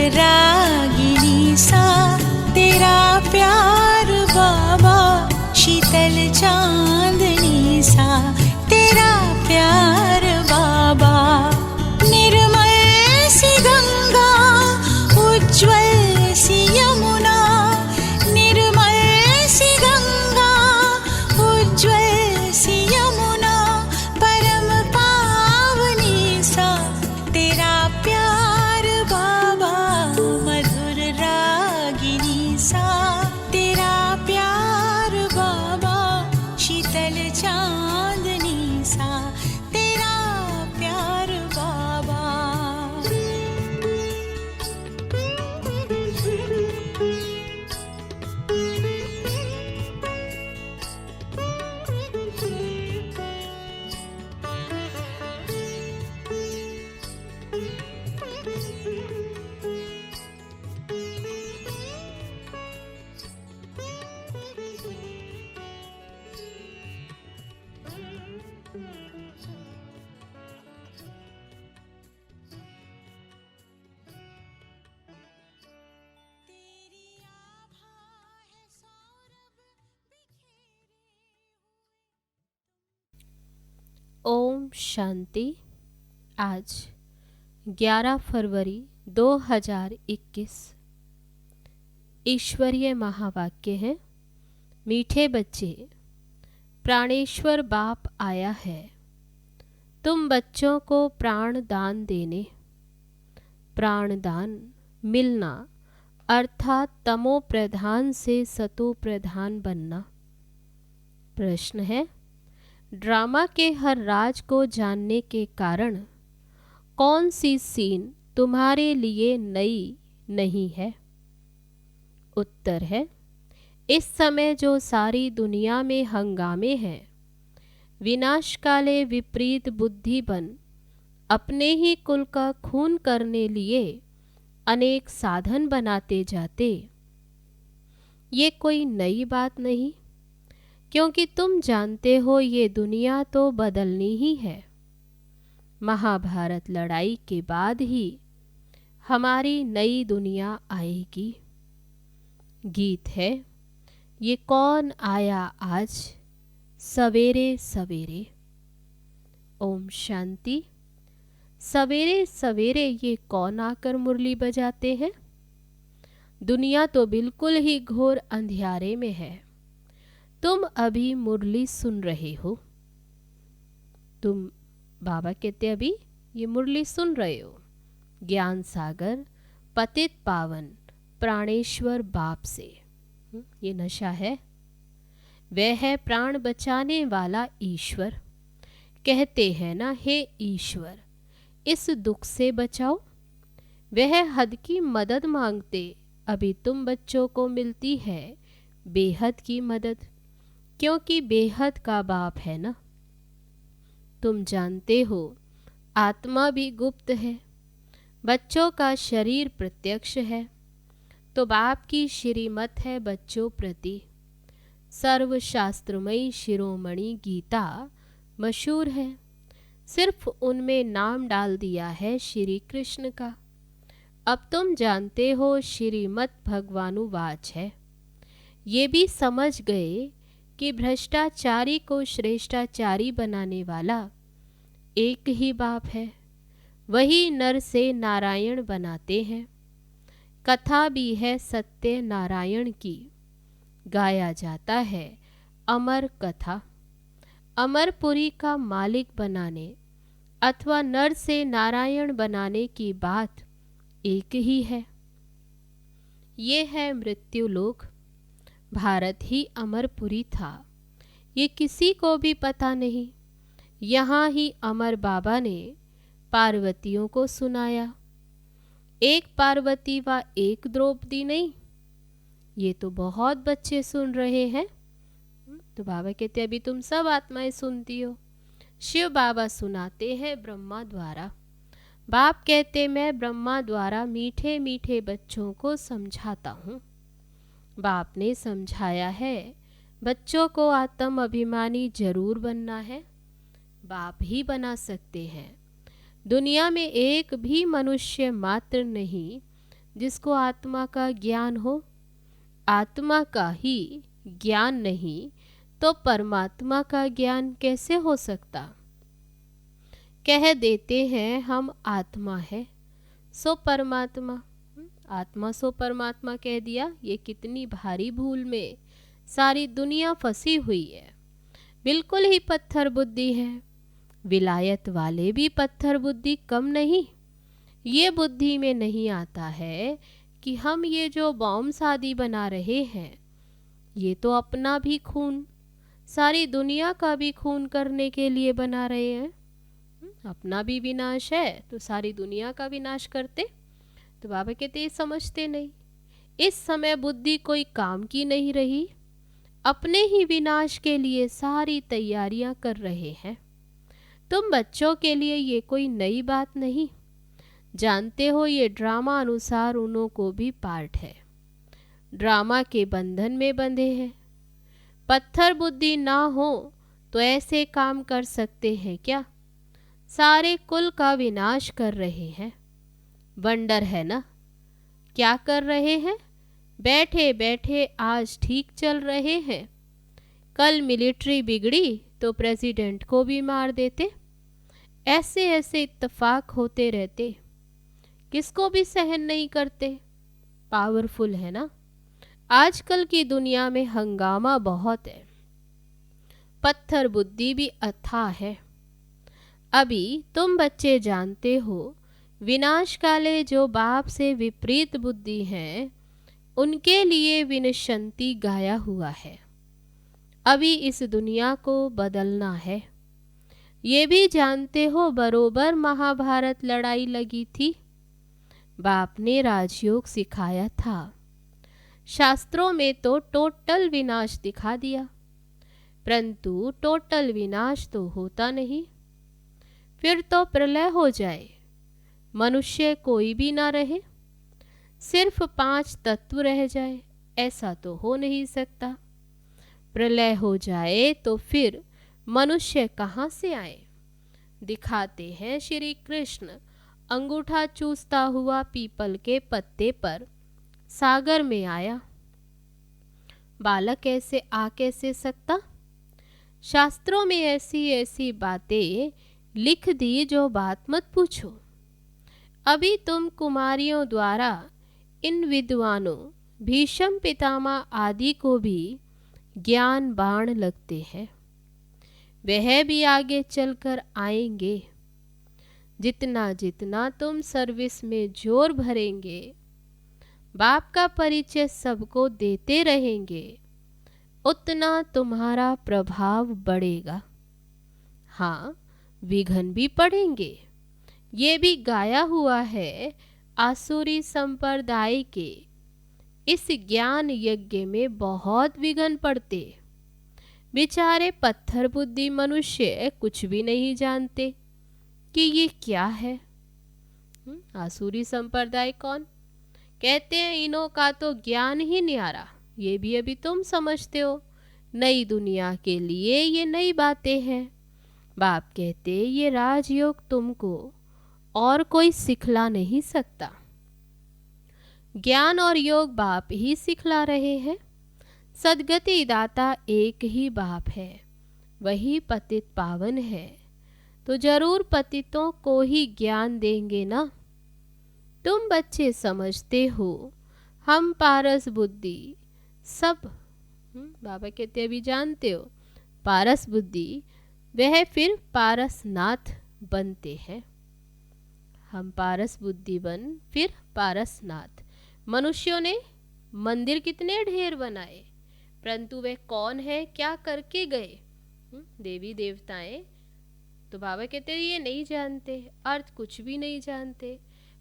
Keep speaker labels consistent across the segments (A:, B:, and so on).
A: रागिनी सा तेरा प्यार बाबा, शीतल चांदनी सा तेरा प्यार बाबा। निर्मल सी गंगा, उज्ज्वल सी यमुना, निर्मल सी गंगा, उज्ज्वल सी यमुना, परम पावनी सा तेरा प्यार बाबा। मधुर रागिनी सा तेरा प्यार बाबा, शीतल चांदनी सा तेरा प्यार बाबा।
B: ओम शांति। आज 11 फरवरी 2021 ईश्वरीय महावाक्य है। मीठे बच्चे, प्राणेश्वर बाप आया है तुम बच्चों को प्राण दान देने। प्राण दान मिलना अर्थात तमो प्रधान से सतो प्रधान बनना। प्रश्न है, ड्रामा के हर राज को जानने के कारण कौन सी सीन तुम्हारे लिए नई नहीं है? उत्तर है, इस समय जो सारी दुनिया में हंगामे हैं, विनाश काले विपरीत बुद्धि बन अपने ही कुल का खून करने लिए अनेक साधन बनाते जाते, ये कोई नई बात नहीं, क्योंकि तुम जानते हो ये दुनिया तो बदलनी ही है। महाभारत लड़ाई के बाद ही हमारी नई दुनिया आएगी। गीत है, ये कौन आया आज सवेरे सवेरे। ओम शांति। सवेरे सवेरे ये कौन आकर मुरली बजाते हैं? दुनिया तो बिल्कुल ही घोर अंधियारे में है। तुम अभी मुरली सुन रहे हो। तुम, बाबा कहते अभी ये मुरली सुन रहे हो ज्ञान सागर पतित पावन प्राणेश्वर बाप से। ये नशा है। वह है प्राण बचाने वाला ईश्वर। कहते हैं ना, हे ईश्वर इस दुख से बचाओ। वह हद की मदद मांगते अभी तुम बच्चों को मिलती है बेहद की मदद, क्योंकि बेहद का बाप है ना। तुम जानते हो आत्मा भी गुप्त है, बच्चों का शरीर प्रत्यक्ष है। तो बाप की श्रीमत है बच्चों प्रति। सर्वशास्त्रमयी शिरोमणि गीता मशहूर है। सिर्फ उनमें नाम डाल दिया है श्री कृष्ण का। अब तुम जानते हो श्रीमत भगवानुवाच है। ये भी समझ गए कि भ्रष्टाचारी को श्रेष्ठाचारी बनाने वाला एक ही बाप है। वही नर से नारायण बनाते हैं। कथा भी है सत्य नारायण की, गाया जाता है अमर कथा। अमरपुरी का मालिक बनाने अथवा नर से नारायण बनाने की बात एक ही है। ये है मृत्युलोक। भारत ही अमरपुरी था, ये किसी को भी पता नहीं। यहाँ ही अमर बाबा ने पार्वतियों को सुनाया। एक पार्वती व एक द्रौपदी नहीं, ये तो बहुत बच्चे सुन रहे हैं। तो बाबा कहते अभी तुम सब आत्माएं सुनती हो। शिव बाबा सुनाते हैं ब्रह्मा द्वारा। बाप कहते मैं ब्रह्मा द्वारा मीठे मीठे बच्चों को समझाता हूँ। बाप ने समझाया है बच्चों को आत्म अभिमानी जरूर बनना है। बाप ही बना सकते हैं। दुनिया में एक भी मनुष्य मात्र नहीं जिसको आत्मा का ज्ञान हो? आत्मा का ही ज्ञान नहीं तो परमात्मा का ज्ञान कैसे हो सकता? कह देते हैं हम आत्मा है सो परमात्मा, आत्मा सो परमात्मा कह दिया। ये कितनी भारी भूल में सारी दुनिया फंसी हुई है। बिल्कुल ही पत्थर बुद्धि है। विलायत वाले भी पत्थर बुद्धि कम नहीं। ये बुद्धि में नहीं आता है कि हम ये जो बॉम्ब आदि बना रहे हैं ये तो अपना भी खून, सारी दुनिया का भी खून करने के लिए बना रहे हैं। अपना भी विनाश है तो सारी दुनिया का विनाश करते। तो बाबा कहते ये समझते नहीं। इस समय बुद्धि कोई काम की नहीं रही, अपने ही विनाश के लिए सारी तैयारियां कर रहे हैं। तुम बच्चों के लिए ये कोई नई बात नहीं। जानते हो ये ड्रामा अनुसार उन्हों को भी पार्ट है। ड्रामा के बंधन में बंधे हैं। पत्थर बुद्धि ना हो तो ऐसे काम कर सकते हैं क्या? सारे कुल का विनाश कर रहे हैं। वंडर है ना? क्या कर रहे हैं? बैठे बैठे आज ठीक चल रहे हैं, कल मिलिट्री बिगड़ी तो प्रेसिडेंट को भी मार देते। ऐसे ऐसे इत्तेफाक होते रहते, किसको भी सहन नहीं करते। पावरफुल है ना? आजकल की दुनिया में हंगामा बहुत है, पत्थर बुद्धि भी अथाह है। अभी तुम बच्चे जानते हो विनाश काले जो बाप से विपरीत बुद्धि हैं उनके लिए विनशंति गाया हुआ है। अभी इस दुनिया को बदलना है। ये भी जानते हो बरोबर महाभारत लड़ाई लगी थी। बाप ने राजयोग सिखाया था। शास्त्रों में तो टोटल विनाश दिखा दिया, परंतु टोटल विनाश तो होता नहीं। फिर तो प्रलय हो जाए, मनुष्य कोई भी ना रहे, सिर्फ 5 तत्व रह जाए, ऐसा तो हो नहीं सकता। प्रलय हो जाए तो फिर मनुष्य कहाँ से आए? दिखाते हैं श्री कृष्ण अंगूठा चूसता हुआ पीपल के पत्ते पर सागर में आया। बालक ऐसे आ कैसे सकता? शास्त्रों में ऐसी ऐसी बातें लिख दी जो बात मत पूछो। अभी तुम कुमारियों द्वारा इन विद्वानों भीष्म पितामह आदि को भी ज्ञान बाण लगते हैं। वह भी आगे चलकर आएंगे। जितना जितना तुम सर्विस में जोर भरेंगे, बाप का परिचय सबको देते रहेंगे, उतना तुम्हारा प्रभाव बढ़ेगा। हाँ, विघ्न भी पड़ेंगे। ये भी गाया हुआ है आसुरी संप्रदाय के इस ज्ञान यज्ञ में बहुत विघ्न पड़ते। बेचारे पत्थर बुद्धि मनुष्य कुछ भी नहीं जानते कि ये क्या है। आसुरी संप्रदाय कौन? कहते हैं इन्हों का तो ज्ञान ही न्यारा। ये भी अभी तुम समझते हो। नई दुनिया के लिए ये नई बातें हैं। बाप कहते ये राजयोग तुमको और कोई सिखला नहीं सकता। ज्ञान और योग बाप ही सिखला रहे हैं। सदगति दाता एक ही बाप है, वही पतित पावन है, तो जरूर पतितों को ही ज्ञान देंगे ना। तुम बच्चे समझते हो हम पारस बुद्धि सब बाबा कहते अभी जानते हो पारस बुद्धि, वह फिर पारसनाथ बनते हैं। हम पारस बुद्धि बन फिर पारसनाथ। मनुष्यों ने मंदिर कितने ढेर बनाए, परंतु वे कौन है, क्या करके गए? देवी देवताएं। तो बाबा कहते ये नहीं जानते, अर्थ कुछ भी नहीं जानते।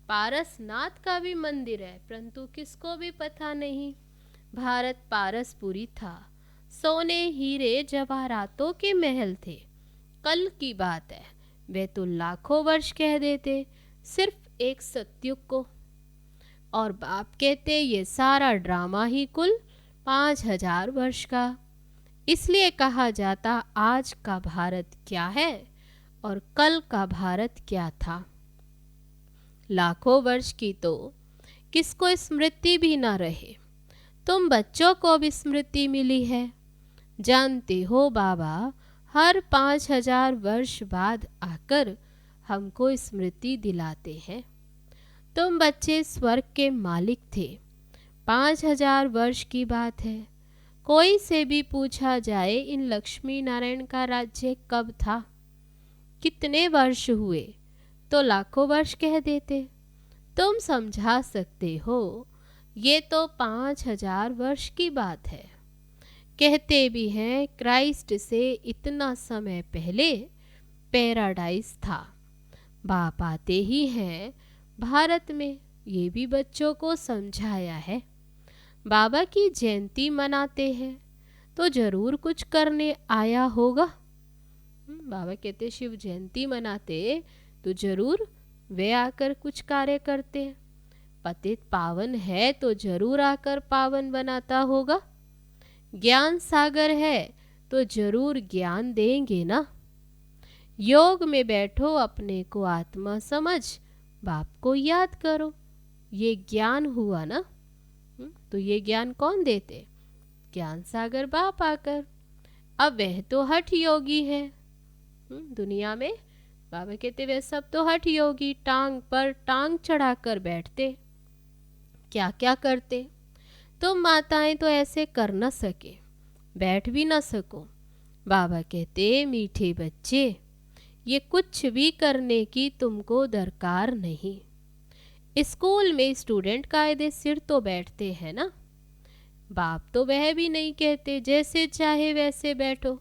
B: पारसनाथ का भी मंदिर है, परंतु किसको भी पता नहीं। भारत पारसपुरी था, सोने हीरे जवाहरातों के महल थे। कल की बात है, वे तो लाखों वर्ष कह देते सिर्फ एक सत्युग को। और बाप कहते ये सारा ड्रामा ही कुल 5000 वर्ष का। इसलिए कहा जाता आज का भारत क्या है और कल का भारत क्या था। लाखों वर्ष की तो किसको स्मृति भी ना रहे। तुम बच्चों को भी स्मृति मिली है। जानते हो बाबा हर 5000 वर्ष बाद आकर हमको स्मृति दिलाते हैं। तुम बच्चे स्वर्ग के मालिक थे। 5000 वर्ष की बात है। कोई से भी पूछा जाए इन लक्ष्मी नारायण का राज्य कब था, कितने वर्ष हुए, तो लाखों वर्ष कह देते। तुम समझा सकते हो ये तो 5000 वर्ष की बात है। कहते भी हैं क्राइस्ट से इतना समय पहले पैराडाइज था। बाप आते ही हैं भारत में, ये भी बच्चों को समझाया है। बाबा की जयंती मनाते हैं तो जरूर कुछ करने आया होगा। बाबा कहते शिव जयंती मनाते तो जरूर वे आकर कुछ कार्य करते। पतित पावन है तो जरूर आकर पावन बनाता होगा। ज्ञान सागर है तो जरूर ज्ञान देंगे ना। योग में बैठो, अपने को आत्मा समझ, बाप को याद करो, ये ज्ञान हुआ ना। तो ये ज्ञान कौन देते? ज्ञान सागर बाप आकर। अब वह तो हठ योगी है दुनिया में। बाबा कहते वे सब तो हठ योगी, टांग पर टांग चढ़ाकर बैठते, क्या क्या करते। तुम माताएं तो ऐसे कर न सके, बैठ भी न सको। बाबा कहते मीठे बच्चे, ये कुछ भी करने की तुमको दरकार नहीं। स्कूल में स्टूडेंट कायदे सिर तो बैठते हैं ना। बाप तो वह भी नहीं कहते जैसे चाहे वैसे बैठो।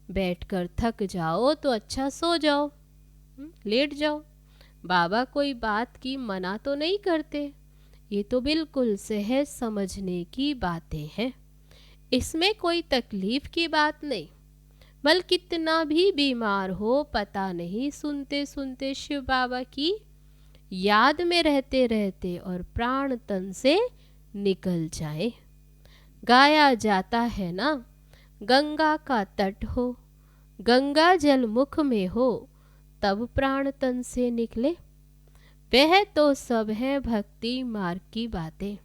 B: बैठकर थक जाओ तो अच्छा सो जाओ, लेट जाओ। बाबा कोई बात की मना तो नहीं करते। ये तो बिल्कुल सहज समझने की बातें हैं। इसमें कोई तकलीफ की बात नहीं। बल्कि कितना भी बीमार हो, पता नहीं सुनते सुनते शिव बाबा की याद में रहते रहते और प्राण तन से निकल जाए। गाया जाता है ना, गंगा का तट हो, गंगा जल मुख में हो, तब प्राण तन से निकले। वह तो सब है भक्ति मार्ग की बातें।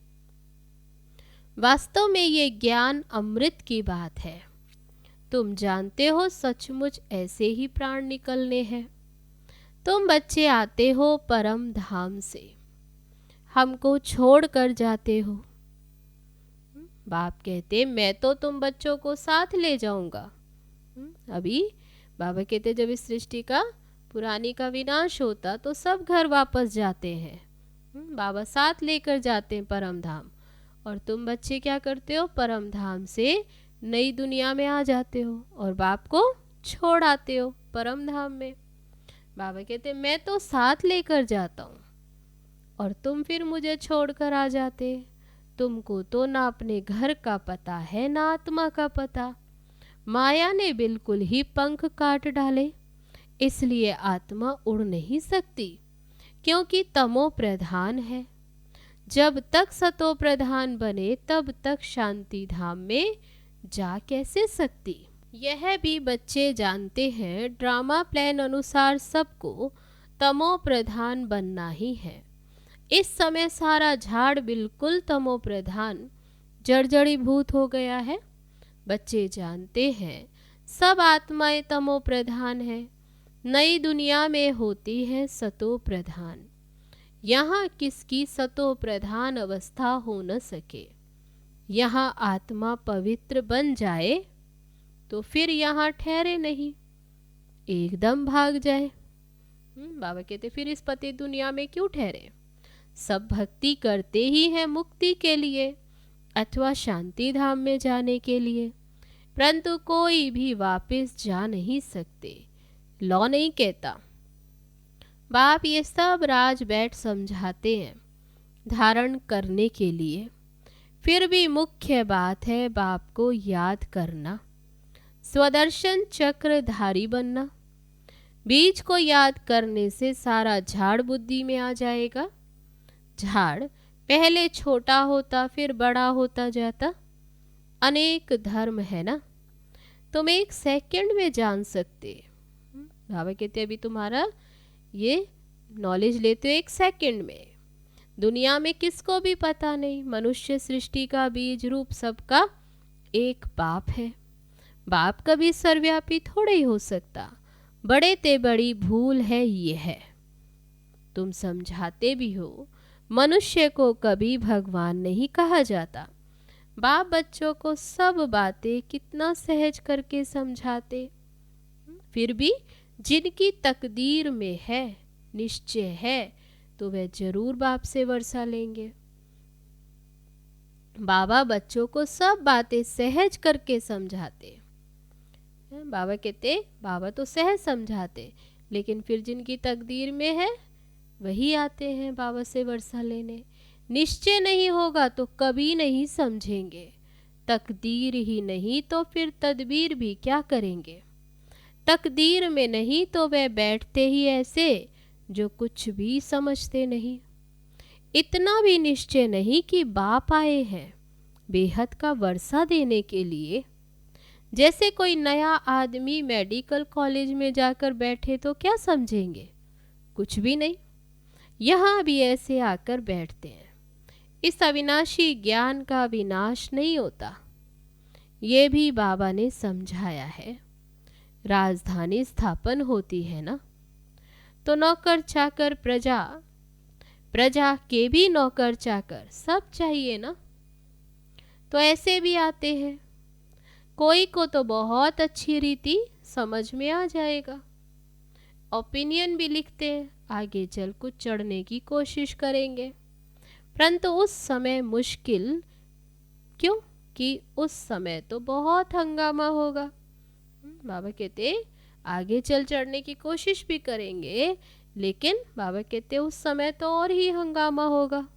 B: वास्तव में ये ज्ञान अमृत की बात है। तुम जानते हो सचमुच ऐसे ही प्राण निकलने हैं। तुम बच्चे आते हो परम धाम से, हमको छोड़ कर जाते हो। बाप कहते मैं तो तुम बच्चों को साथ ले जाऊंगा। अभी बाबा कहते जब इस सृष्टि का पुरानी का विनाश होता तो सब घर वापस जाते हैं। बाबा साथ लेकर जाते हैं परम धाम। और तुम बच्चे क्या करते हो? परम धाम से नई दुनिया में आ जाते हो और बाप को छोड़ आते हो परम धाम में। बाबा कहते मैं तो साथ लेकर जाता हूँ और तुम फिर मुझे छोड़कर आ जाते। तुमको तो ना अपने घर का पता है ना आत्मा का पता। माया ने बिल्कुल ही पंख काट डाले, इसलिए आत्मा उड़ नहीं सकती, क्योंकि तमो प्रधान है। जब तक सतो प्रधान बने तब तक शांति धाम में जा कैसे सकती। यह भी बच्चे जानते हैं, ड्रामा प्लान अनुसार सबको तमो प्रधान बनना ही है। इस समय सारा झाड़ बिल्कुल तमो प्रधान जर्जरीभूत हो गया है। बच्चे जानते हैं सब आत्माएं तमो प्रधान है। नई दुनिया में होती है सतो प्रधान। यहाँ किसकी सतो प्रधान अवस्था हो न सके। यहाँ आत्मा पवित्र बन जाए तो फिर यहाँ ठहरे नहीं, एकदम भाग जाए। बाबा कहते फिर इस पति दुनिया में क्यों ठहरे। सब भक्ति करते ही हैं मुक्ति के लिए अथवा शांति धाम में जाने के लिए, परंतु कोई भी वापस जा नहीं सकते। लॉ नहीं कहता। बाप ये सब राज बैठ समझाते हैं धारण करने के लिए। फिर भी मुख्य बात है बाप को याद करना, स्वदर्शन चक्रधारी बनना। बीज को याद करने से सारा झाड़ बुद्धि में आ जाएगा। झाड़ पहले छोटा होता फिर बड़ा होता जाता। अनेक धर्म है ना, तुम 1 सेकंड में जान सकते। बाबा कहते अभी तुम्हारा ये नॉलेज लेते हो 1 सेकंड में। दुनिया में किसको भी पता नहीं, मनुष्य सृष्टि का बीज रूप सबका एक बाप है। बाप कभी सर्वव्यापी थोड़े ही हो सकता, बड़े ते बड़ी भूल है ये है। तुम समझाते भी हो, मनुष्य को कभी भगवान नहीं कहा जाता। बाप बच्चों को सब बातें कितना सहज करके समझाते। फिर भी जिनकी तकदीर में है, निश्चय है, तो वह जरूर बाप से वर्षा लेंगे। बाबा बच्चों को सब बातें सहज करके समझाते। बाबा कहते बाबा तो सहज समझाते, लेकिन फिर जिनकी तकदीर में है वही आते हैं बाबा से वर्षा लेने। निश्चय नहीं होगा तो कभी नहीं समझेंगे, तकदीर ही नहीं तो फिर तदबीर भी क्या करेंगे। तकदीर में नहीं तो वे बैठते ही ऐसे जो कुछ भी समझते नहीं। इतना भी निश्चय नहीं कि बाप आए हैं बेहद का वर्षा देने के लिए। जैसे कोई नया आदमी मेडिकल कॉलेज में जाकर बैठे तो क्या समझेंगे, कुछ भी नहीं। यहाँ भी ऐसे आकर बैठते हैं। इस अविनाशी ज्ञान का विनाश नहीं होता, ये भी बाबा ने समझाया है। राजधानी स्थापन होती है ना, तो नौकर चाकर प्रजा, प्रजा के भी नौकर चाकर सब चाहिए ना। तो ऐसे भी आते हैं, कोई को तो बहुत अच्छी रीति समझ में आ जाएगा, ओपिनियन भी लिखते हैं, आगे चल कुछ चढ़ने की कोशिश करेंगे, परंतु उस समय मुश्किल। क्यों कि उस समय तो बहुत हंगामा होगा। बाबा कहते आगे चल चढ़ने की कोशिश भी करेंगे, लेकिन बाबा कहते उस समय तो और ही हंगामा होगा।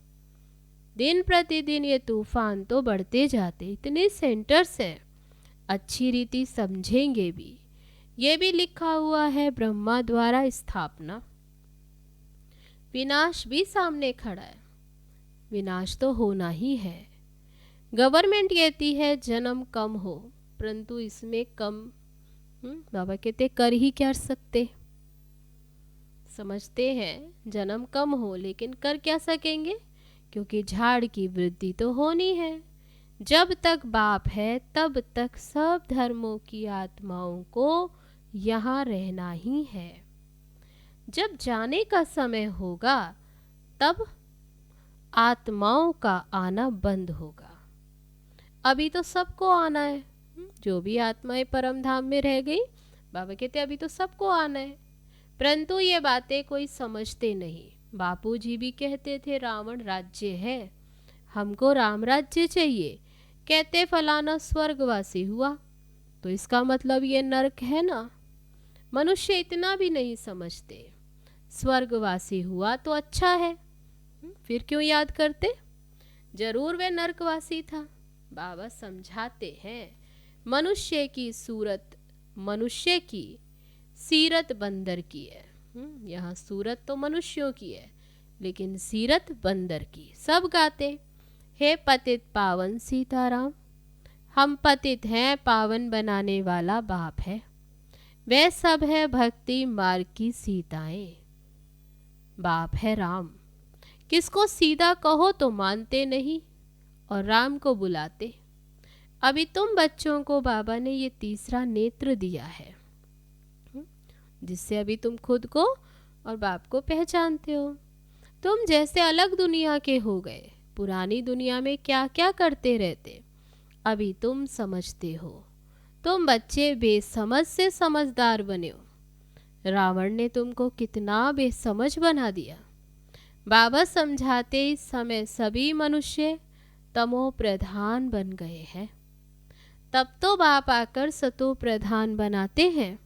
B: दिन प्रतिदिन ये तूफान तो बढ़ते जाते, इतने सेंटर्स हैं, अच्छी रीति समझेंगे भी। ये भी लिखा हुआ है ब्रह्मा द्वारा स्थापना, विनाश भी सामने खड़ा है, विनाश तो होना ही है। गवर्नमेंट कहती है जन्म कम हो, परंतु इसमें कम बाबा कहते कर ही क्या सकते। समझते हैं जन्म कम हो, लेकिन कर क्या सकेंगे, क्योंकि झाड़ की वृद्धि तो होनी है। जब तक बाप है तब तक सब धर्मों की आत्माओं को यहाँ रहना ही है। जब जाने का समय होगा तब आत्माओं का आना बंद होगा। अभी तो सबको आना है, जो भी आत्माएं परम धाम में रह गई, बाबा कहते अभी तो सबको आना है, परंतु ये बातें कोई समझते नहीं। बापूजी भी कहते थे रावण राज्य है, हमको राम राज्य चाहिए। कहते फलाना स्वर्गवासी हुआ तो इसका मतलब ये नरक है ना। मनुष्य इतना भी नहीं समझते, स्वर्गवासी हुआ तो अच्छा है, फिर क्यों याद करते, जरूर वह नरकवासी था। बाबा समझाते हैं मनुष्य की सूरत, मनुष्य की सीरत बंदर की है। यहाँ सूरत तो मनुष्यों की है, लेकिन सीरत बंदर की। सब गाते हे पतित पावन सीताराम, हम पतित हैं, पावन बनाने वाला बाप है। वह सब है भक्ति मार्ग की सीताएं, बाप है राम। किसको सीधा कहो तो मानते नहीं और राम को बुलाते। अभी तुम बच्चों को बाबा ने ये तीसरा नेत्र दिया है, जिससे अभी तुम खुद को और बाप को पहचानते हो। तुम जैसे अलग दुनिया के हो गए, पुरानी दुनिया में क्या क्या करते रहते, अभी तुम समझते हो। तुम बच्चे बेसमझ से समझदार बने हो। रावण ने तुमको कितना बेसमझ बना दिया। बाबा समझाते इस समय सभी मनुष्य तमो प्रधान बन गए हैं, तब तो बाप आकर सतो प्रधान बनाते हैं।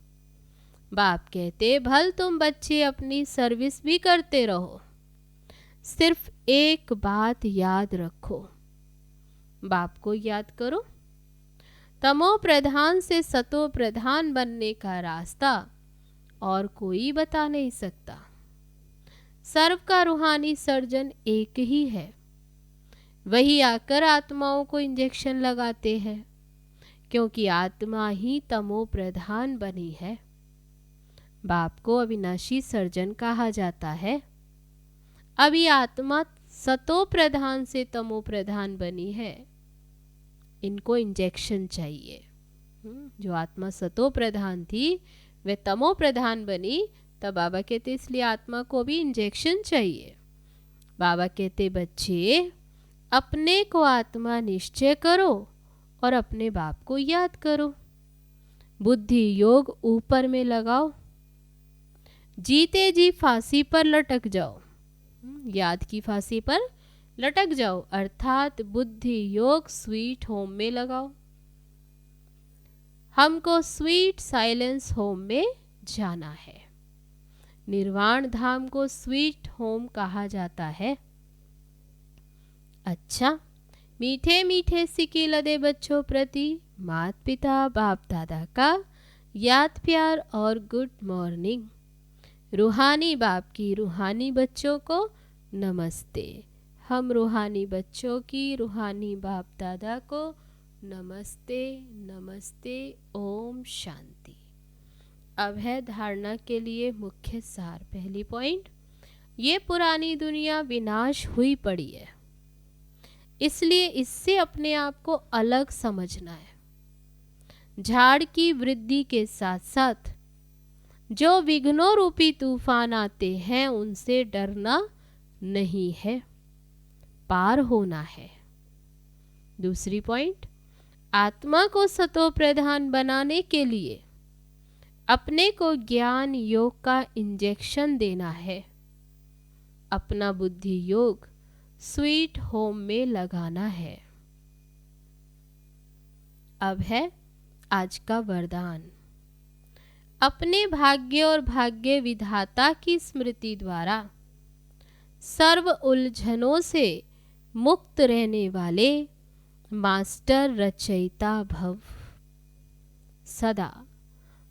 B: बाप कहते भल तुम बच्चे अपनी सर्विस भी करते रहो, सिर्फ एक बात याद रखो, बाप को याद करो। तमो प्रधान से सतो प्रधान बनने का रास्ता और कोई बता नहीं सकता। सर्व का रूहानी सर्जन एक ही है, वही आकर आत्माओं को इंजेक्शन लगाते हैं, क्योंकि आत्मा ही तमो प्रधान बनी है। बाप को अविनाशी सर्जन कहा जाता है। अभी आत्मा सतो प्रधान से तमो प्रधान बनी है, इनको इंजेक्शन चाहिए। जो आत्मा सतो प्रधान थी वे तमो प्रधान बनी, तब बाबा कहते इसलिए आत्मा को भी इंजेक्शन चाहिए। बाबा कहते बच्चे अपने को आत्मा निश्चय करो और अपने बाप को याद करो। बुद्धि योग ऊपर में लगाओ, जीते जी फांसी पर लटक जाओ, याद की फांसी पर लटक जाओ, अर्थात बुद्धि योग स्वीट होम में लगाओ। हमको स्वीट साइलेंस होम में जाना है। निर्वाण धाम को स्वीट होम कहा जाता है। अच्छा, मीठे मीठे सिक्के लदे बच्चों प्रति माता पिता बाप दादा का याद प्यार और गुड मॉर्निंग। रूहानी बाप की रूहानी बच्चों को नमस्ते। हम रूहानी बच्चों की रूहानी बाप दादा को नमस्ते नमस्ते। ओम शांति। अब है धारणा के लिए मुख्य सार। पहली पॉइंट, ये पुरानी दुनिया विनाश हुई पड़ी है, इसलिए इससे अपने आप को अलग समझना है। झाड़ की वृद्धि के साथ साथ जो विघ्नों रूपी तूफान आते हैं उनसे डरना नहीं है, पार होना है। दूसरी पॉइंट, आत्मा को सतो प्रधान बनाने के लिए अपने को ज्ञान योग का इंजेक्शन देना है। अपना बुद्धि योग स्वीट होम में लगाना है। अब है आज का वरदान। अपने भाग्य और भाग्य विधाता की स्मृति द्वारा सर्व उलझनों से मुक्त रहने वाले मास्टर रचयिता भव। सदा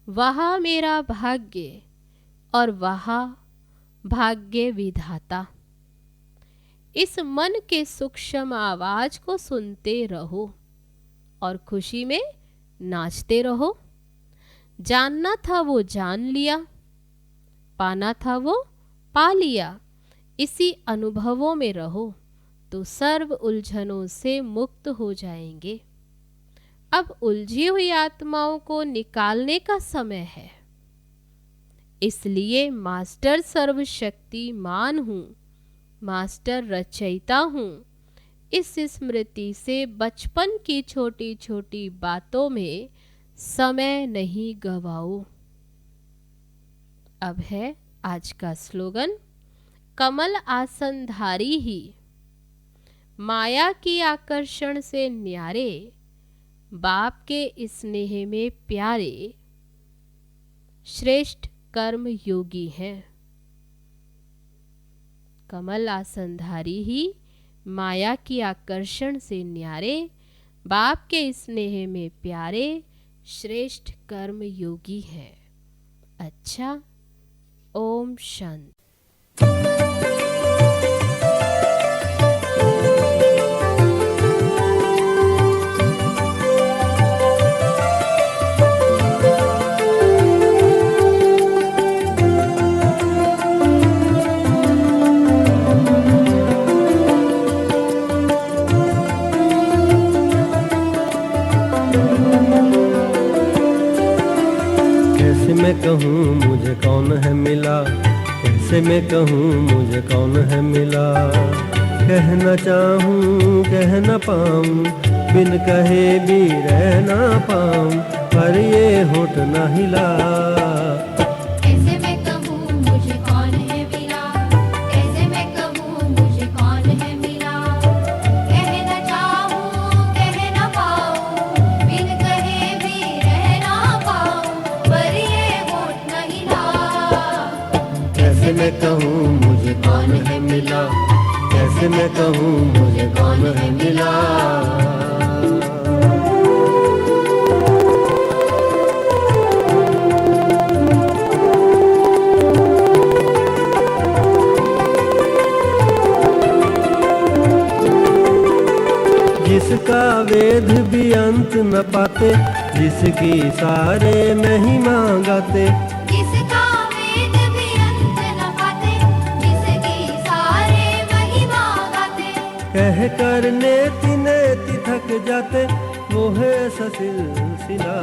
B: वहाँ मेरा भाग्य और वहाँ भाग्य विधाता, इस मन के सूक्ष्म आवाज को सुनते रहो और खुशी में नाचते रहो। जानना था वो जान लिया, पाना था वो पा लिया। इसी अनुभवों में रहो तो सर्व उलझनों से मुक्त हो जाएंगे। अब उलझी हुई आत्माओं को निकालने का समय है, इसलिए मास्टर सर्वशक्तिमान हूँ, मास्टर रचयिता हूँ। इस स्मृति से बचपन की छोटी छोटी बातों में समय नहीं गवाओ। अब है आज का स्लोगन। कमल आसनधारी ही माया की आकर्षण से न्यारे, बाप के स्नेह में प्यारे, श्रेष्ठ कर्म योगी हैं। कमल आसनधारी ही माया की आकर्षण से न्यारे, बाप के स्नेह में प्यारे, श्रेष्ठ कर्म योगी हैं। अच्छा, ओम शांति।
C: मैं कहूँ मुझे कौन है मिला, कैसे मैं कहूँ मुझे कौन है मिला। कहना चाहूँ कह न पाऊँ, बिन कहे भी रह ना पाऊँ, पर ये होठ न हिला।
D: कैसे मैं कहूँ मुझे कौन है मिला, कैसे मैं कहूँ मुझे कौन है मिला। कहना चाहूँ कह न पाऊँ, बिन कहे भी रह ना पाऊँ, पर ये होठ न हिला।
C: कैसे मैं कहूँ मुझे कौन है मिला, कैसे मैं कहूँ मुझे कौन है मिला। जिसका वेद भी अंत न पाते, जिसकी सारे महिमा गाते।
D: जिसका वेद भी अंत न पाते, जिसकी सारे महिमा
C: कह कर नेति नेति थक जाते वो है ऐसा सिलसिला।